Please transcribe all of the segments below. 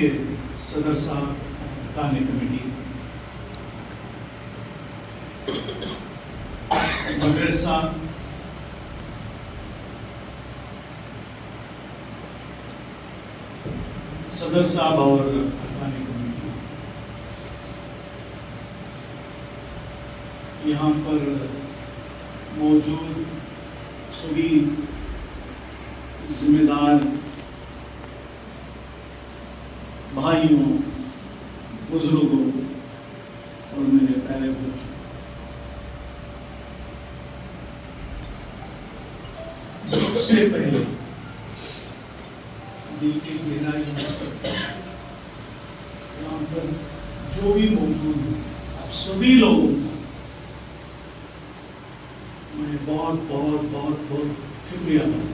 صدر صاحب کانے کمیٹی مدرسہ صدر صاحب اور کانے کمیٹی یہاں پر موجود سبھی ذمہ دار بھائیوں، بزرگوں اور میرے پیارے بچوں، سب سے پہلے دل کی گہرائیوں سے یہاں پر جو بھی موجود ہیں آپ سبھی لوگوں کا میں بہت بہت بہت بہت شکریہ ادا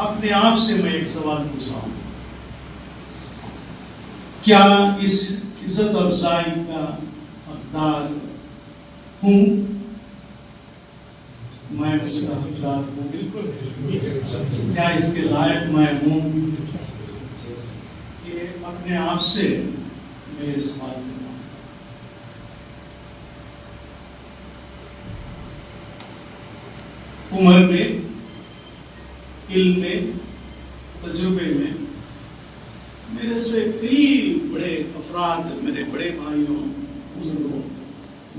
اپنے آپ سے میں ایک سوال پوچھا ہوں، کیا اس عزت افزائی کا حقدار ہوں؟ میں اس کا حقدار ہوں؟ بالکل۔ کیا اس کے لائق میں ہوں؟ یہ اپنے آپ سے میں یہ سوال کرتا ہوں۔ عمر میں، علم میں، تجربے میں میرے سے کئی بڑے افراد، میرے بڑے بھائیوں، بزرگوں،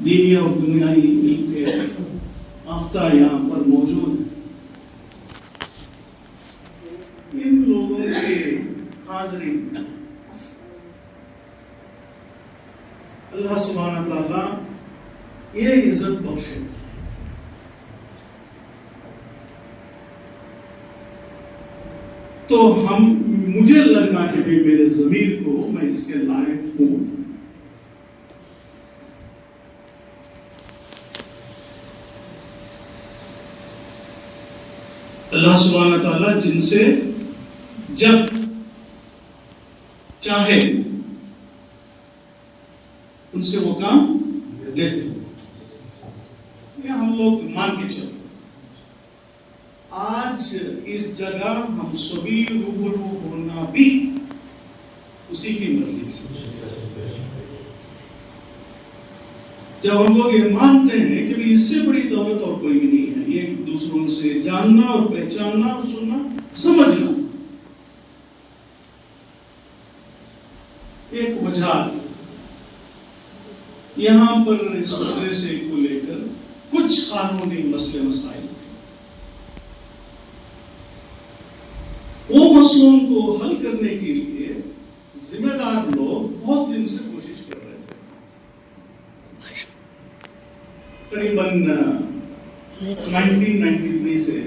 دینی اور دنیائی علم کے آفتہ یہاں پر موجود ہیں۔ ان لوگوں کے حاضرین اللہ سبحانہ تعالیٰ یہ عزت بخشے۔ تو مجھے لگنا کہ میرے ضمیر کو میں اس کے لائق ہوں۔ اللہ سبحانہ تعالیٰ جن سے جب چاہے ان سے وہ کام لیتے ہیں، یہ ہم لوگ مان کے چلتے۔ آج اس جگہ ہم سبھی روبرو ہونا بھی اسی کی مرضی سے۔ جب ہم لوگ یہ مانتے ہیں کہ اس سے بڑی دولت اور کوئی بھی نہیں ہے، یہ دوسروں سے جاننا اور پہچاننا اور سننا، سمجھنا، ایک وجہ یہاں پر اس مدرسے کو لے کر کچھ قانونی مسئلے مسائل، وہ مسئلوں کو حل کرنے کے لیے ذمہ دار لوگ بہت دن سے کوشش کر رہے تھے۔ تقریباً 1993 سے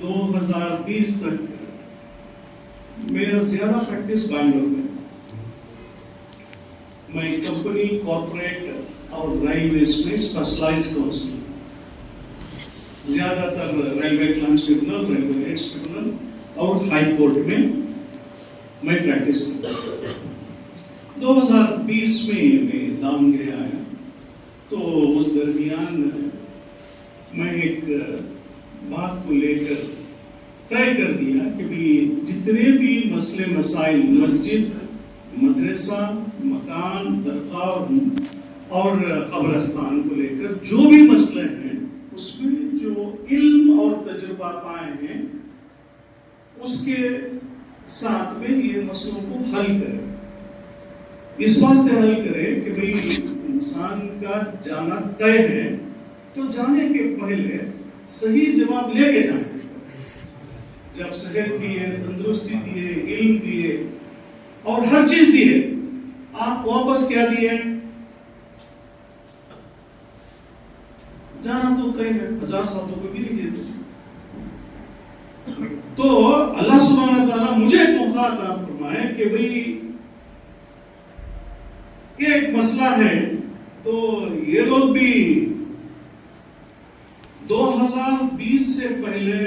2020 تک میرا زیادہ پریکٹس بنگلور میں تھا۔ میں کمپنی، کارپوریٹ اور ریلویز میں اسپیشلائزڈ کونسلر، زیادہ تر railway clients tribunal, railway x tribunal اور ہائی کورٹ میں پریکٹس کرتا۔ 2020 میں دامنگرے آیا تو اس درمیان میں ایک بات کو لے کر طے کر دیا کہ جتنے بھی مسئلے مسائل مسجد، مدرسہ، مکان، درخواست اور قبرستان کو لے کر جو بھی مسئلے ہیں، اس میں جو علم اور تجربہ پائے ہیں اس کے ساتھ میں یہ مسئلوں کو حل کرے۔ اس واسطے حل کرے کہ انسان کا جانا طے ہے تو جانے کے پہلے صحیح جواب لے کے جائیں۔ جب صحت دیے، تندرستی دیے، علم دیے اور ہر چیز دیے، آپ واپس کیا دیے؟ جانا تو طے ہے، 1000 سال تو کوئی بھی نہیں دیتے۔ تو اللہ سبحانہ تعالیٰ مجھے ایک موقع عطا فرمائے کہ یہ ایک مسئلہ ہے، تو یہ لوگ بھی 2020 سے پہلے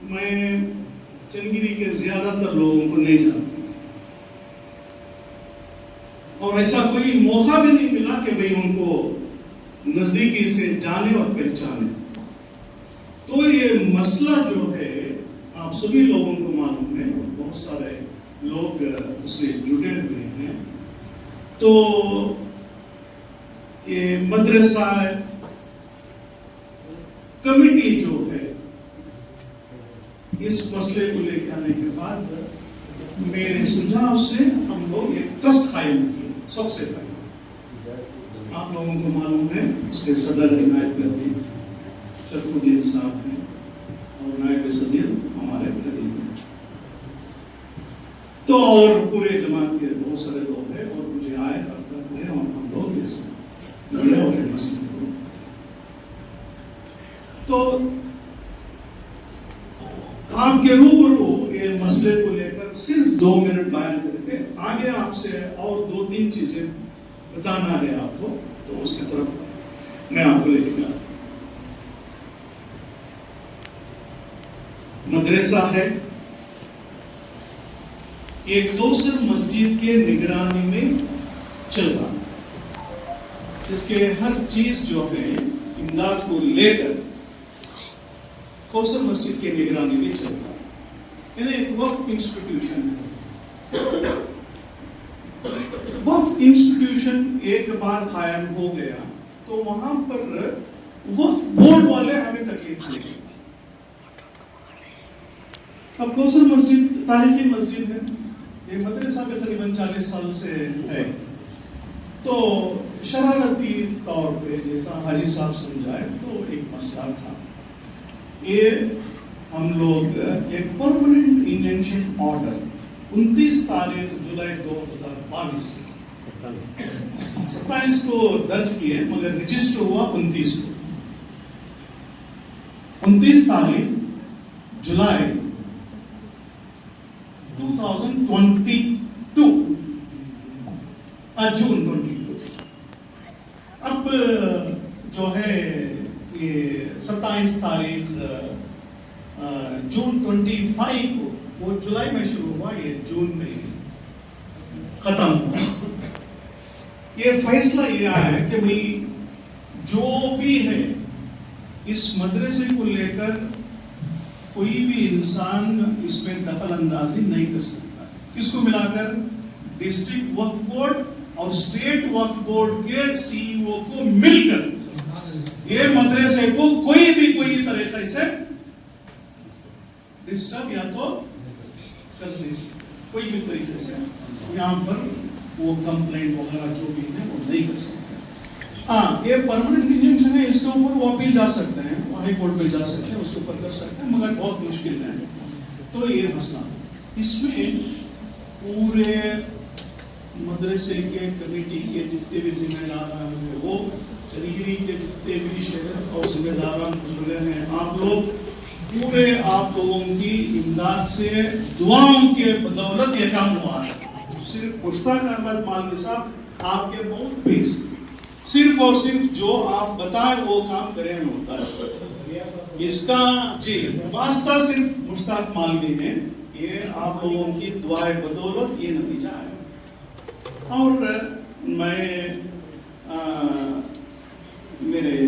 میں چنگیری کے زیادہ تر لوگوں کو نہیں جانتا، اور ایسا کوئی موقع بھی نہیں ملا کہ بھئی ان کو نزدیکی سے جانے اور پہچانے. تو یہ مسئلہ جو ہے آپ سبھی لوگوں کو معلوم ہے، بہت سارے لوگ اس سے جڑے ہوئے ہیں. تو یہ مدرسہ کمیٹی جو ہے اس مسئلے کو لے کے آنے کے بعد میرے سجھاؤ سے ہم لوگ ایک ٹرسٹ قائم کیے. سب سے پہلے آپ لوگوں کو معلوم ہے اس کے صدر عنایت کردی شرف الدین صاحب ہیں اور نائب صدر ہمارے قدیم ہیں. تو اور پورے جماعت کے بہت سارے لوگ ہیں اور مجھے آئے کرتا ہے اور ہم لوگ اس مسئلے کو تو آپ کے روبرو یہ مسئلے کو لے کر صرف 2 منٹ بیان کر کے آگے آپ سے اور 2-3 چیزیں بتانا ہے آپ کو، تو اس کی طرف میں آپ کو لے کے آتا ہوں. مدرسہ ہے ایک کوثر مسجد کے نگرانی میں چل رہا، اس کے ہر چیز جو ہے امداد کو لے کر کوثر مسجد کے نگرانی میں چل رہا، یعنی ایک وقف انسٹیٹیوشن ہے. وقف انسٹیٹیوشن ایک بار قائم ہو گیا تو وہاں پر وقف بورڈ والے ہمیں تکلیف دے گئے. اب کوثر مسجد تاریخی مسجد ہے، یہ مدرسہ بھی تقریباً 40 سال سے ہے. تو شرارتی طور پہ جیسا حاجی صاحب سمجھائے تو ایک مسئلہ تھا. یہ ہم لوگ ایک پرماننٹ انجنکشن آرڈر 29 تاریخ جولائی 2022 27 کو درج کیے مگر رجسٹر ہوا 29 کو. 29 تاریخ جولائی 2022 جون 22. اب جو ہے یہ 27 تاریخ جون 25 کو وہ جولائی میں شروع ہوا، یہ جون میں ختم ہوا. یہ فیصلہ یہ آیا ہے کہ بھئی جو بھی ہے اس مدرسے کو لے کر کوئی بھی انسان اس میں دخل اندازی نہیں کر سکتا. اس کو ملا کر ڈسٹرکٹ وقف بورڈ اور اسٹیٹ وقف بورڈ کے سی ای او کو مل کر یہ مدرسے کو کوئی بھی کوئی طریقے سے ڈسٹرب یا تو کر نہیں سکتے، کوئی بھی طریقے سے یہاں پر وہ کمپلینٹ وغیرہ جو بھی ہے وہ نہیں کر سکتے. ہاں یہ پرماننٹ انجنکشن ہے، اس کے اوپر وہ اپیل جا سکتے ہیں، ہائی کورٹ پہ جا سکتے ہیں، اس کے اوپر کر سکتے ہیں مگر بہت مشکل ہے. تو یہ مسئلہ اس میں پورے مدرسے کے کمیٹی کے جتنے بھی ذمہ داران ہیں، وہ چنگیری کے جتنے بھی شہر اور ذمہ داران گزرے ہیں، آپ لوگ پورے آپ لوگوں کی امداد سے دعاؤں کے بدولت یہ کام ہوا ہے. صرف مشتاق احمد مالوی صاحب آپ کے بہت بھی صرف اور صرف جو آپ بتائیں وہ کام کریں ہوتا ہے. اس کا جی واسطہ صرف مشتاق مالوی ہے، یہ آپ لوگوں کی دعائیں بدولت یہ نتیجہ ہے. اور میں میرے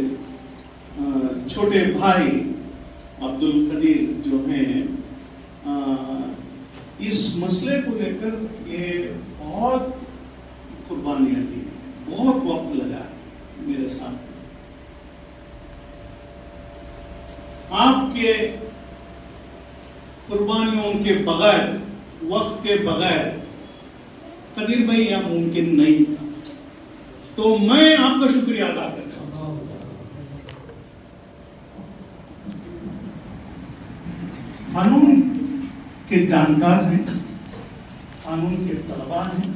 چھوٹے بھائی عبد القدیر جو ہیں اس مسئلے کو لے کر یہ بہت قربانیاں دی، بہت وقت لگا میرے ساتھ. آپ کے قربانیوں کے بغیر، وقت کے بغیر قدیر بھائی یہ ممکن نہیں تھا. تو میں آپ کا شکریہ ادا کرتا ہوں. قانون کے جانکار ہیں، قانون کے طلباء ہیں،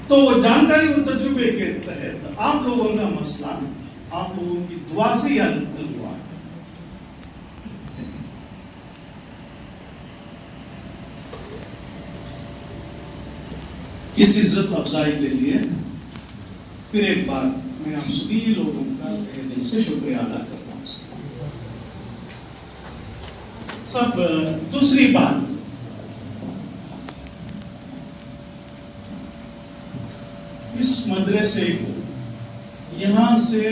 تو وہ جانکاری و تجربے کے تحت آپ لوگوں کا مسئلہ آپ لوگوں کی دعا سے یا حل ہوا ہے. اس عزت افزائی کے لیے پھر ایک بار میں آپ سبھی لوگوں کا تہہ دل سے شکریہ ادا کرتا ہوں. سب دوسری بات، اس مدرسے کو یہاں سے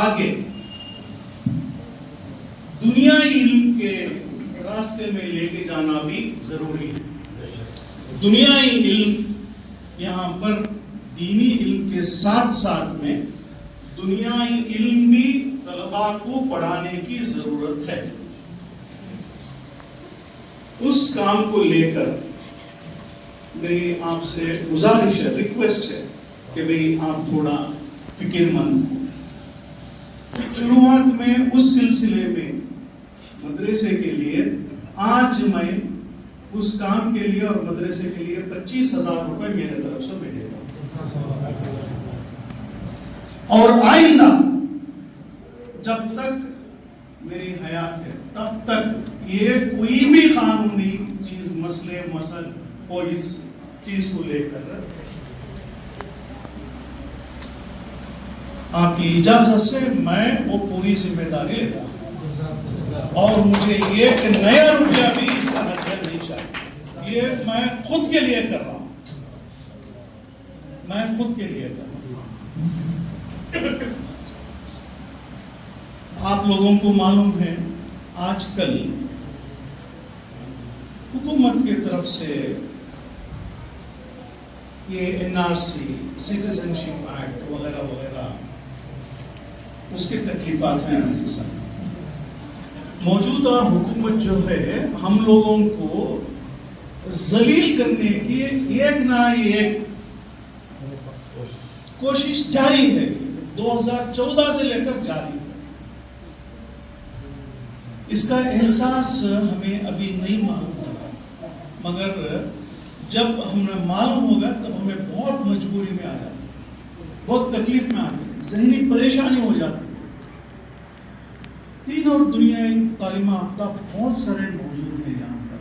آگے دنیائی علم کے راستے میں لے کے جانا بھی ضروری ہے. دنیائی علم یہاں پر دینی علم کے ساتھ ساتھ میں دنیائی علم بھی طلباء کو پڑھانے کی ضرورت ہے. اس کام کو لے کر میری آپ سے گزارش ہے, ریکویسٹ ہے کہ بھئی آپ تھوڑا فکر مند ہو. شروعات میں اس سلسلے میں مدرسے کے لیے آج میں اس کام کے لیے اور مدرسے کے لیے 25,000 روپے میرے طرف سے بھیجے گا. اور آئندہ جب تک میری حیات ہے تب تک یہ کوئی بھی قانونی چیز مسئلے مسل کو اس چیز کو لے کر آپ کی اجازت سے میں وہ پوری ذمہ داری لیتا ہوں. اور مجھے ایک نیا روپیہ بھی اس کا ہتھیار نہیں چاہیے. یہ میں خود کے لیے کر رہا ہوں, میں خود کے لیے کر رہا ہوں. آپ لوگوں کو معلوم ہے آج کل حکومت کی طرف سے یہ NRC سٹیزن شپ ایکٹ وغیرہ وغیرہ اس کی تکلیفات ہیں. موجودہ حکومت جو ہے ہم لوگوں کو ذلیل کرنے کی ایک نہ ایک کوشش جاری ہے, 2014 سے لے کر جاری ہے. اس کا احساس ہمیں ابھی نہیں معلوم ہوگا, مگر جب ہمیں معلوم ہوگا تب ہمیں بہت مجبوری میں آ جاتی ہے, بہت تکلیف میں آ جاتی ہے, ذہنی پریشانی ہو جاتی ہے. دین اور دنیائی تعلیم یافتہ بہت سارے موجود ہیں یہاں پر,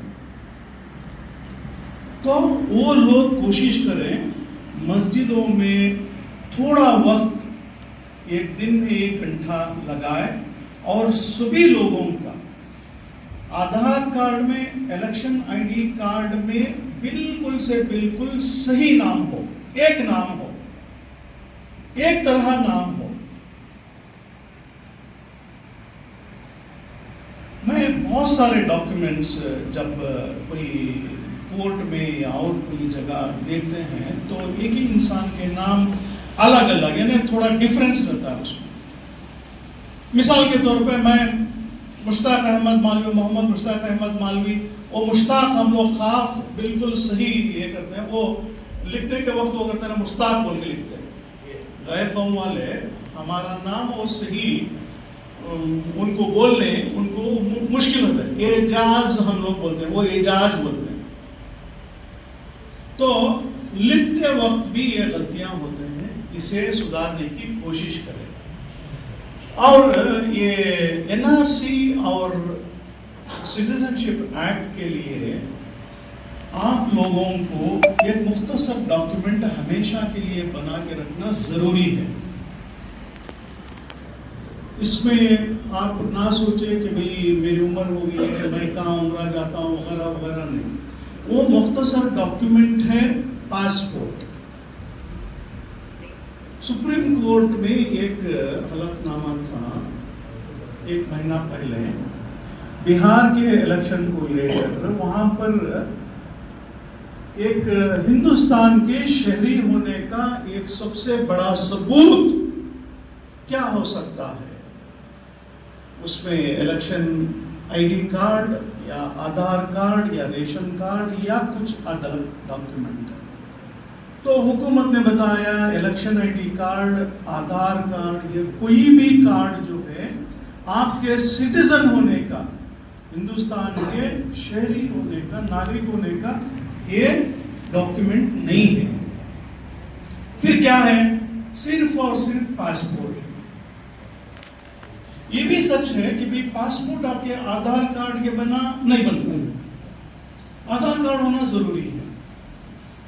تو وہ لوگ کوشش کریں مسجدوں میں تھوڑا وقت ایک دن میں 1 گھنٹہ لگائے اور سبھی لوگوں کا آدھار کارڈ میں الیکشن ID کارڈ میں بالکل سے بالکل صحیح نام ہو, ایک نام ہو, ایک طرح نام ہو. میں بہت سارے ڈاکیومنٹس جب کوئی کورٹ میں یا اور کوئی جگہ دیکھتے ہیں تو ایک ہی انسان کے نام الگ الگ, یعنی تھوڑا ڈفرینس رہتا ہے اس میں. مثال کے طور پہ میں مشتاق احمد مالوی, محمد مشتاق احمد مالوی, وہ مشتاق ہم لوگ خاص بالکل صحیح یہ کرتے ہیں, وہ لکھنے کے وقت وہ کرتے ہیں مشتاق بول کے لکھتے ہیں. غیر قوم والے ہمارا نام وہ صحیح ان کو بولنے ان کو مشکل ہوتا ہے. اعجاز ہم لوگ بولتے ہیں, وہ اعجاز بولتے ہیں. تو لکھتے وقت بھی یہ غلطیاں ہوتے ہیں, اسے سدھارنے کی کوشش کریں. اور یہ NRC اور سٹیزن شپ ایکٹ کے لیے آپ لوگوں کو ایک مختصر ڈاکیومنٹ ہمیشہ کے لیے بنا کے رکھنا ضروری ہے. اس میں آپ نہ سوچیں کہ بھئی میری عمر ہو گئی ہے, میں کہاں عمرہ جاتا ہوں وغیرہ وغیرہ, نہیں. وہ مختصر ڈاکیومنٹ ہے پاسپورٹ. سپریم کورٹ میں ایک حلف نامہ تھا 1 مہینہ پہلے بہار کے الیکشن کو لے کر. وہاں پر ایک ہندوستان کے شہری ہونے کا ایک سب سے بڑا ثبوت کیا ہو سکتا ہے, اس میں الیکشن ID کارڈ یا آدھار کارڈ یا ریشن کارڈ یا کچھ ادر ڈاکیومنٹ. تو حکومت نے بتایا election ID card, Aadhaar card, یہ کوئی بھی کارڈ جو ہے آپ کے سٹیزن ہونے کا, ہندوستان کے شہری ہونے کا, ناگرک ہونے کا یہ ڈاکیومنٹ نہیں ہے. پھر کیا ہے, صرف اور صرف پاسپورٹ. یہ بھی سچ ہے کہ بھی پاسپورٹ آپ کے آدھار کارڈ کے بنا نہیں بنتا ہے, آدھار کارڈ ہونا ضروری ہے.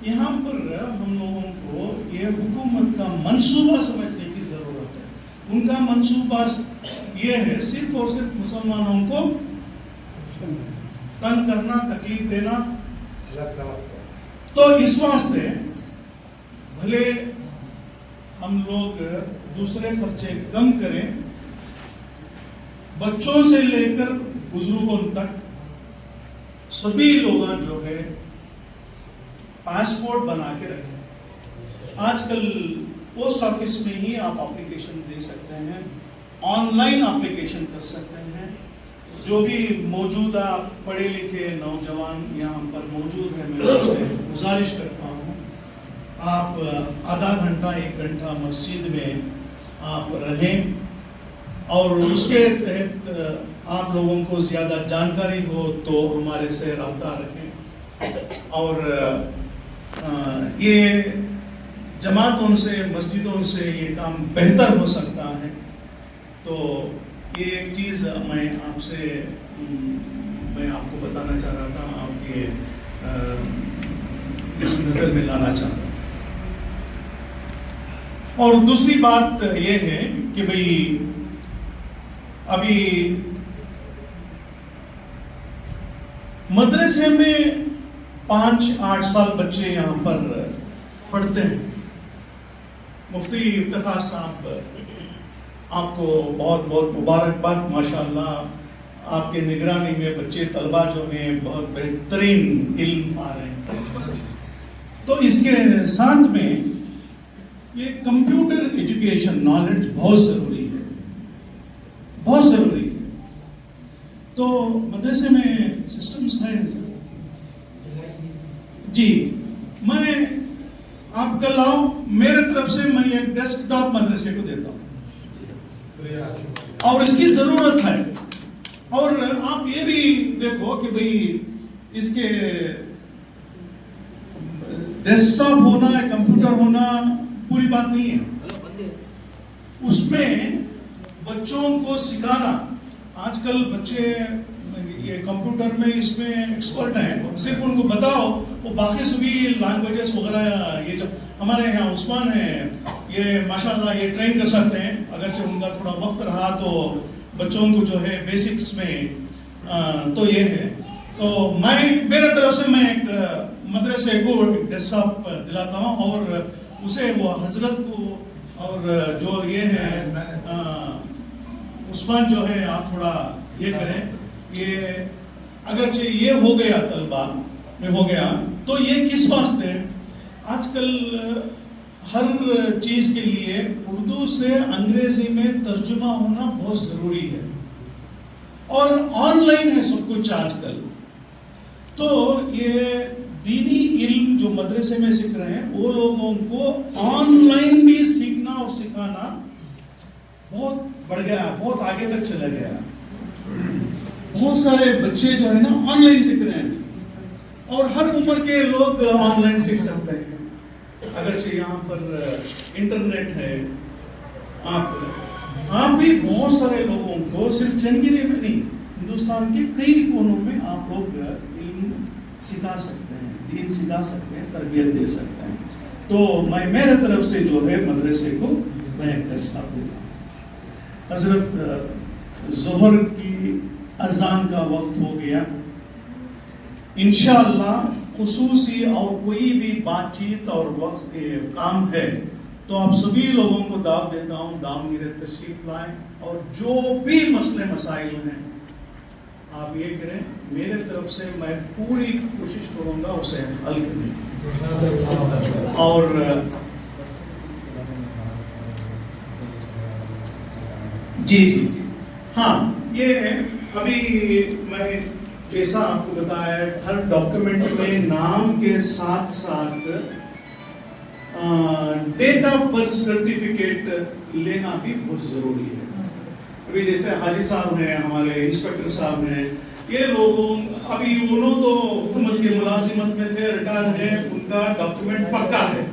یہاں پر ہم لوگوں کو یہ حکومت کا منصوبہ سمجھنے کی ضرورت ہے. ان کا منصوبہ یہ ہے صرف اور صرف مسلمانوں کو تنگ کرنا, تکلیف دینا. تو اس واسطے بھلے ہم لوگ دوسرے خرچے کم کریں، بچوں سے لے کر بزرگوں تک سبھی لوگ جو ہے پاسپورٹ بنا کے رکھیں۔ آج کل پوسٹ آفس میں ہی آپ اپلیکیشن دے سکتے ہیں، آن لائن اپلیکیشن کر سکتے ہیں۔ جو بھی موجودہ پڑھے لکھے نوجوان یہاں پر موجود ہیں، میں ان سے گزارش کرتا ہوں آپ آدھا گھنٹہ 1 گھنٹہ مسجد میں آپ رہیں، اور اس کے تحت آپ لوگوں کو زیادہ جانکاری ہو تو ہمارے سے رابطہ رکھیں، اور یہ جماعتوں سے مسجدوں سے یہ کام بہتر ہو سکتا ہے۔ تو یہ ایک چیز میں آپ کو بتانا چاہ رہا تھا، آپ کے اس نظر میں لانا چاہتا ہوں۔ اور دوسری بات یہ ہے کہ بھئی ابھی مدرسے میں 5-8 سال بچے یہاں پر پڑھتے ہیں۔ مفتی افتخار صاحب، آپ کو بہت بہت مبارکباد، ماشاءاللہ آپ کے نگرانی میں بچے طلبہ جو ہیں بہت بہترین علم پا رہے ہیں۔ تو اس کے ساتھ میں یہ کمپیوٹر ایجوکیشن نالج بہت ضروری ہے، بہت ضروری ہے۔ تو مدرسے میں سسٹمز ہیں جی، میں آپ کل آؤ، میرے طرف سے میں ایک ڈیسک ٹاپ مدرسے کو دیتا ہوں، اور اس کی ضرورت ہے۔ اور آپ یہ بھی دیکھو کہ بھئی اس کے ڈیسک ٹاپ ہونا ہے، کمپیوٹر ہونا پوری بات نہیں ہے، اس میں بچوں کو سکھانا۔ آج کل بچے یہ کمپیوٹر میں اس میں ایکسپرٹ ہیں، صرف ان کو بتاؤ وہ باقی سبھی لینگویجز وغیرہ، یہ جو ہمارے یہاں عثمان ہیں یہ ماشاءاللہ یہ ٹرین کر سکتے ہیں، اگرچہ ان کا تھوڑا وقت رہا تو بچوں کو جو ہے بیسکس میں تو یہ ہے۔ تو میرے طرف سے میں ایک مدرسے کو ڈیسک ٹاپ دلاتا ہوں، اور اسے وہ حضرت کو اور جو یہ ہے عثمان جو ہے آپ تھوڑا یہ کریں کہ اگرچہ یہ ہو گیا طلبہ میں ہو گیا، تو یہ کس واسطے آج کل ہر چیز کے لیے اردو سے انگریزی میں ترجمہ ہونا بہت ضروری ہے، اور آن لائن ہے سب کچھ آج کل۔ تو یہ دینی علم جو مدرسے میں سیکھ رہے ہیں وہ لوگوں کو آن لائن بھی سیکھنا اور سکھانا بہت بڑھ گیا، بہت آگے تک چلا گیا۔ بہت سارے بچے جو ہے نا آن لائن سیکھ رہے ہیں، اور ہر عمر کے لوگ آن لائن سیکھ سکتے ہیں، اگرچہ یہاں پر انٹرنیٹ ہے۔ آپ بھی بہت سارے لوگوں کو صرف چنگیرے میں نہیں، ہندوستان کے کئی کونوں میں آپ لوگ علم سکھا سکتے ہیں، دین سکھا سکتے ہیں، تربیت دے سکتے ہیں۔ تو میں میرے طرف سے جو ہے مدرسے کو میں ایک ڈیسک ٹاپ دیتا ہوں۔ حضرت ظہر کی اذان کا وقت ہو گیا، انشاءاللہ خصوصی اور کوئی بھی بات چیت اور وقت کے کام ہے تو آپ سبھی لوگوں کو دعوت دیتا ہوں دامگیرے تشریف لائیں، اور جو بھی مسئلے مسائل ہیں آپ یہ کریں، میرے طرف سے میں پوری کوشش کروں گا اسے حل کرنے کی۔ اور جی ہاں، یہ ابھی میں جیسا آپ کو بتایا ہر ڈاکیومنٹ میں نام کے ساتھ ساتھ ڈیٹ آف برتھ سرٹیفکیٹ لینا بھی بہت ضروری ہے۔ ابھی جیسے حاجی صاحب ہیں، ہمارے انسپیکٹر صاحب ہیں، یہ لوگوں ابھی انہوں تو حکومت کے ملازمت میں تھے، ریٹائر ہیں، ان کا ڈاکیومنٹ پکا ہے۔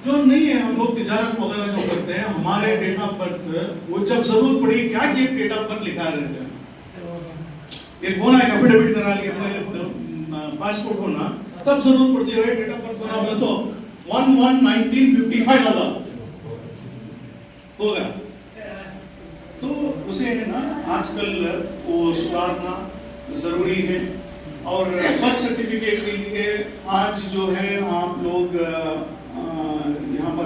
جو نہیں ہے ہم لوگ تجارت وغیرہ جو کرتے ہیں، ہمارے ڈیٹ آف برتھ وہ جب ضرورت پڑی کیا کہ ڈیٹ آف برتھ لکھا رہتے ہیں، ایک ہونا ایک ایفیڈیوٹ کرا لیا، پاسپورٹ ہونا، تب ضرورت پڑتی ہے ڈیٹ آف برتھ ہونا ہوگا تو 1/1/1955 والا ہوگا، تو اسے ہے نا آج کل وہ سدھارنا ضروری ہے۔ اور برتھ سرٹیفکیٹ کے لیے آج جو ہے آپ لوگ یہاں پر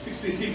66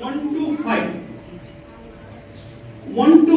1 to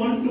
1 to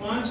5